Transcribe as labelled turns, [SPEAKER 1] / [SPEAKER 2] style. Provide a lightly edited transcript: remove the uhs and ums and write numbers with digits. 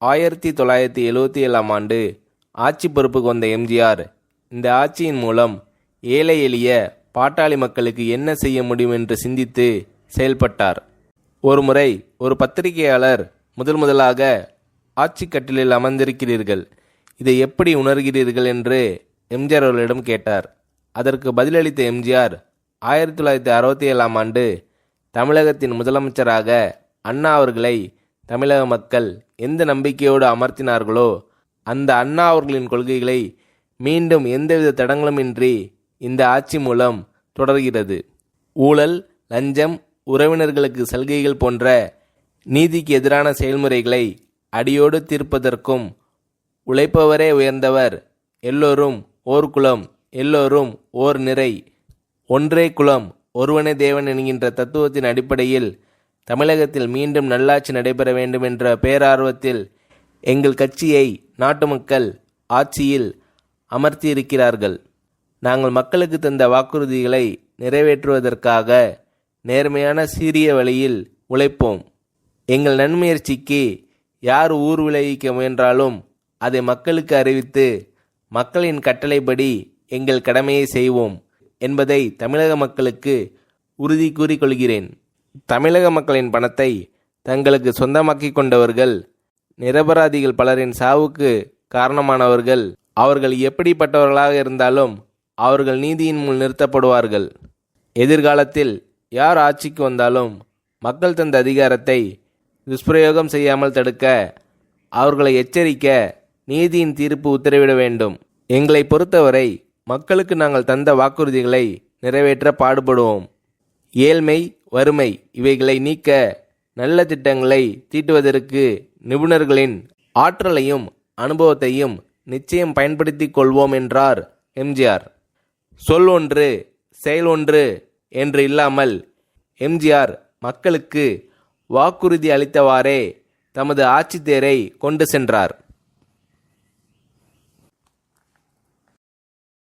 [SPEAKER 1] 1977ஆம் ஆண்டு ஆட்சி பொறுப்புக்கு வந்த எம்ஜிஆர் இந்த ஆட்சியின் மூலம் ஏழை எளிய பாட்டாளி மக்களுக்கு என்ன செய்ய முடியும் என்று சிந்தித்து செயல்பட்டார். ஒருமுறை ஒரு பத்திரிகையாளர் முதலாக ஆட்சி கட்டிலில் அமர்ந்திருக்கிறீர்கள், இதை எப்படி உணர்கிறீர்கள் என்று எம்ஜிஆர் அவர்களிடம் கேட்டார். அதற்கு பதிலளித்த எம்ஜிஆர் 1967ஆம் ஆண்டு தமிழகத்தின் முதலமைச்சராக அண்ணா அவர்களை தமிழக மக்கள் எந்த நம்பிக்கையோடு அமர்த்தினார்களோ அந்த அண்ணா அவர்களின் கொள்கைகளை மீண்டும் எந்தவித தடங்களும் இன்றி இந்த ஆட்சி மூலம் தொடர்கிறது. ஊழல், லஞ்சம், உறவினர்களுக்கு சலுகைகள் போன்ற நீதிக்கு எதிரான செயல்முறைகளை அடியோடு தீர்ப்பதற்கும் உழைப்பவரே உயர்ந்தவர், எல்லோரும் ஓர் குலம், எல்லோரும் ஓர் நிறை, ஒன்றே குலம், ஒருவனே தேவன் என்கின்ற தத்துவத்தின் அடிப்படையில் தமிழகத்தில் மீண்டும் நல்லாட்சி நடைபெற வேண்டும் என்ற பேரார்வத்தில் எங்கள் கட்சியை நாட்டு மக்கள் ஆட்சியில் அமர்த்தியிருக்கிறார்கள். நாங்கள் மக்களுக்கு தந்த வாக்குறுதிகளை நிறைவேற்றுவதற்காக நேர்மையான சீரிய வழியில் உழைப்போம். எங்கள் நன்முயற்சிக்கு யார் ஊர் விளைவிக்க முயன்றாலும் அதை மக்களுக்கு அறிவித்து மக்களின் கட்டளைப்படி எங்கள் கடமையை செய்வோம் என்பதை தமிழக மக்களுக்கு உறுதி கூறிக்கொள்கிறேன். தமிழக மக்களின் பணத்தை தங்களுக்கு சொந்தமாக்கி கொண்டவர்கள், நிரபராதிகள் பலரின் சாவுக்கு காரணமானவர்கள், அவர்கள் எப்படிப்பட்டவர்களாக இருந்தாலும் அவர்கள் நீதியின் முன் நிறுத்தப்படுவார்கள். எதிர்காலத்தில் யார் ஆட்சிக்கு வந்தாலும் மக்கள் தந்த அதிகாரத்தை துஷ்பிரயோகம் செய்யாமல் தடுக்க, அவர்களை எச்சரிக்க நீதியின் தீர்ப்பு உத்தரவிட வேண்டும். எங்களை பொறுத்தவரை மக்களுக்கு நாங்கள் தந்த வாக்குறுதிகளை நிறைவேற்ற பாடுபடுவோம். ஏழ்மை, வறுமை இவைகளை நீக்க நல்ல திட்டங்களை தீட்டுவதற்கு நிபுணர்களின் ஆற்றலையும் அனுபவத்தையும் நிச்சயம் பயன்படுத்தி கொள்வோம் என்றார் எம்ஜிஆர். சொல் ஒன்று செயல் ஒன்று என்று இல்லாமல் எம்ஜிஆர் மக்களுக்கு வாக்குறுதி அளித்தவாறே தமது ஆட்சி தேரை கொண்டு சென்றார்.